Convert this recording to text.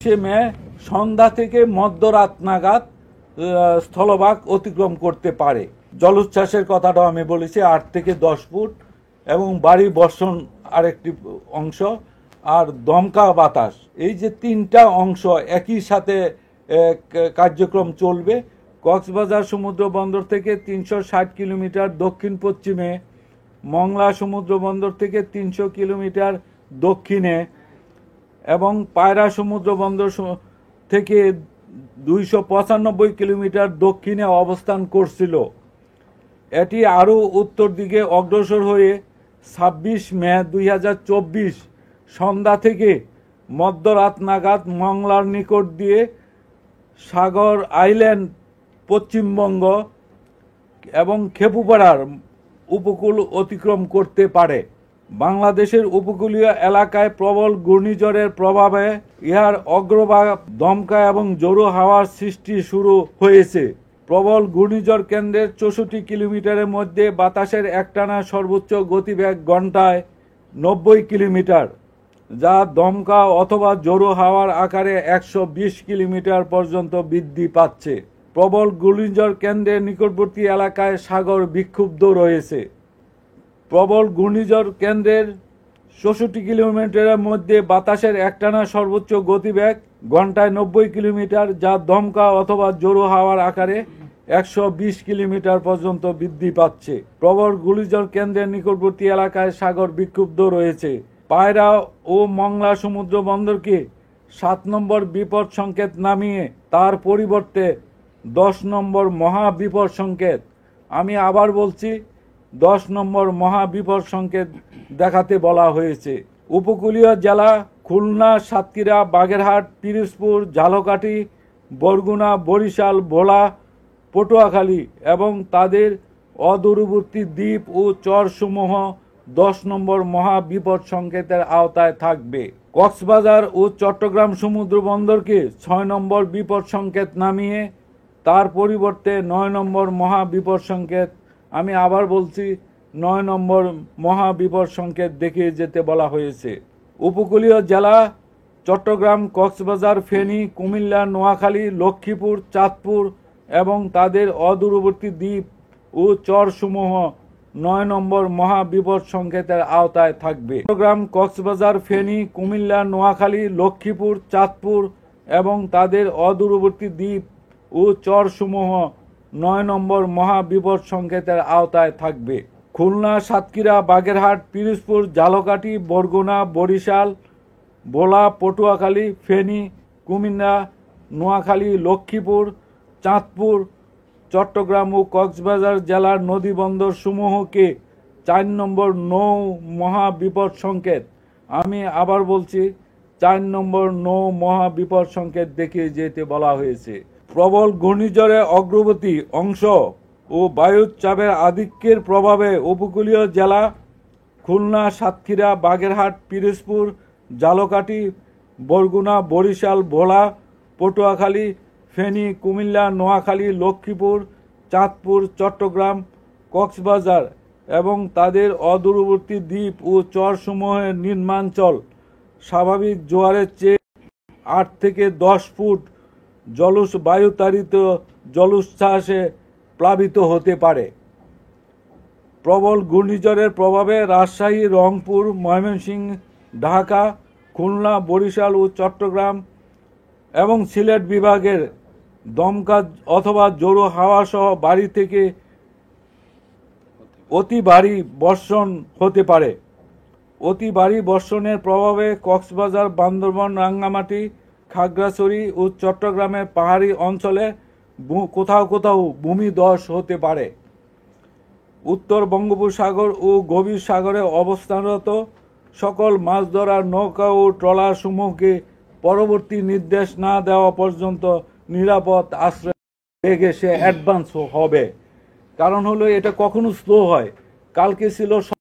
মে সন্ধ্যা থেকে মধ্যরাত নাগাদ স্থলভাগ অতিক্রম করতে পারে। জলোচ্ছ্বাসের কথাটাও আমি বলেছি 8 থেকে 10 ফুট, এবং বাড়ি বর্ষণ আরেকটি অংশ, আর দমকা বাতাস, এই যে তিনটা অংশ একই সাথে কার্যক্রম চলবে। কক্সবাজার সমুদ্র বন্দর থেকে 360 কিলোমিটার দক্ষিণ পশ্চিমে, মংলা সমুদ্র বন্দর থেকে 300 কিলোমিটার দক্ষিণে এবং পায়রা সমুদ্র বন্দর থেকে 295 কিলোমিটার দক্ষিণে অবস্থান করছিল। এটি আরও উত্তর দিকে অগ্রসর হয়ে 26 মে 2024 সন্ধ্যা থেকে মধ্যরাত নাগাদ মংলার নিকট দিয়ে সাগর আইল্যান্ড, পশ্চিমবঙ্গ এবং খেপুপাড়ার উপকূল অতিক্রম করতে পারে। বাংলাদেশের উপকূলীয় এলাকায় প্রবল ঘূর্ণিঝড়ের প্রভাবে ইহার অগ্রভাগ দমকা এবং জোরো হাওয়ার সৃষ্টি শুরু হয়েছে। প্রবল ঘূর্ণিঝড় কেন্দ্রের 64 কিলোমিটারের মধ্যে বাতাসের একটানা সর্বোচ্চ গতিবেগ ঘন্টায় 90 কিলোমিটার, যা দমকা অথবা জোরো হাওয়ার আকারে 120 কিলোমিটার পর্যন্ত বৃদ্ধি পাচ্ছে। প্রবল ঘূর্ণিঝড় কেন্দ্রের নিকটবর্তী এলাকায় সাগর বিক্ষুব্ধ রয়েছে। প্রবল ঘূর্ণিঝড় কেন্দ্রের 64 কিলোমিটারের মধ্যে বাতাসের একটানা সর্বোচ্চ গতিবেগ ঘন্টায় 90 কিলোমিটার, যা দমকা অথবা জোরো হাওয়ার আকারে 120 কিলোমিটার পর্যন্ত বৃদ্ধি পাচ্ছে। প্রবল ঘূর্ণিঝড় কেন্দ্রের নিকটবর্তী এলাকায় সাগর বিক্ষুব্ধ রয়েছে। পায়রা ও মংলা সমুদ্র বন্দরকে 7 নম্বর বিপদ সংকেত নামিয়ে তার পরিবর্তে 10 নম্বর মহা বিপদ সংকেত, আমি আবার বলছি 10 নম্বর মহা বিপদ সংকেত দেখাতে বলা হয়েছে। উপকূলীয় জেলা খুলনা, সাতক্ষীরা, বাগেরহাট, পিরোজপুর, ঝালকাঠি, বরগুনা, বরিশাল, ভোলা, পটুয়াখালী এবং তাদের অদূরবর্তী দ্বীপ ও চরসমূহ 10 নম্বর মহা বিপদ সংকেতের আওতায় থাকবে। কক্সবাজার ও চট্টগ্রাম সমুদ্র বন্দরকে 6 নম্বর বিপদ সংকেত নামিয়ে তার পরিবর্তে 9 নম্বর মহা বিপদ সংকেত, আমি আবার বলছি 9 নম্বর মহা বিপদ সংকেত দেখিয়ে যেতে বলা হয়েছে। উপকূলীয় জেলা চট্টগ্রাম, কক্সবাজার, ফেনী, কুমিল্লা, নোয়াখালী, লক্ষ্মীপুর, চাঁদপুর এবং তাদের অদূরবর্তী দ্বীপ ও চরসমূহ 9 নম্বর মহা বিপদ সংকেতের আওতায় থাকবে। চট্টগ্রাম, কক্সবাজার, ফেনী, কুমিল্লা, নোয়াখালী, লক্ষ্মীপুর, চাঁদপুর এবং তাদের অদূরবর্তী দ্বীপ ও চরসমূহ 9 নম্বর মহা বিপদ সংকেতের আওতায় থাকবে। খুলনা, সাতক্ষীরা, বাগেরহাট, পিরোজপুর, ঝালকাঠি, বরগুনা, বরিশাল, ভোলা, পটুয়াখালী, ফেনী, কুমিল্লা, নোয়াখালী, লক্ষ্মীপুর, চাঁদপুর, চট্টগ্রাম ও কক্সবাজার জেলার নদীবন্দর সমূহকে 4 নম্বর নৌ মহা বিপদ সংকেত, আমি আবার বলছি 4 নম্বর নৌ মহা বিপদ সংকেত দেখিয়ে যেতে বলা হয়েছে। প্রবল ঘূর্ণিঝড়ের অগ্রবর্তী অংশ ও বায়ুর চাপের আধিক্যের প্রভাবে উপকূলীয় জেলা খুলনা, সাতক্ষীরা, বাগেরহাট, পিরোজপুর, ঝালকাঠি, বরগুনা, বরিশাল, ভোলা, পটুয়াখালী, ফেনী, কুমিল্লা, নোয়াখালী, লক্ষ্মীপুর, চাঁদপুর, চট্টগ্রাম, কক্সবাজার এবং তাদের অদূরবর্তী দ্বীপ ও চরসমূহের নিম্নাঞ্চল স্বাভাবিক জোয়ারের চেয়ে 8 থেকে 10 ফুট বায়ুতাড়িত জলোচ্ছ্বাসে প্লাবিত হতে পারে। প্রবল ঘূর্ণিঝড়ের প্রভাবে রাজশাহী, রংপুর, ময়মনসিংহ, ঢাকা, খুলনা, বরিশাল ও চট্টগ্রাম এবং সিলেট বিভাগের দমকা অথবা জোরো হাওয়া সহ ভারী থেকে অতি ভারী বর্ষণ হতে পারে। অতি ভারী বর্ষণের প্রভাবে কক্সবাজার, বান্দরবান, রাঙ্গামাটি, খাগড়াছড়ি ও চট্টগ্রামের পাহাড়ি অঞ্চলে কোথাও কোথাও ভূমিধস হতে পারে। উত্তর বঙ্গোপসাগর ও গভীর সাগরে অবস্থানরত সকল মাছ ধরার নৌকা ও ট্রলার সমূহকে পরবর্তী নির্দেশ না দেওয়া পর্যন্ত নিরাপদ আশ্রয় বেগে সে অ্যাডভান্স হবে। কারণ হলো এটা কখনো স্লো হয়। কালকে ছিল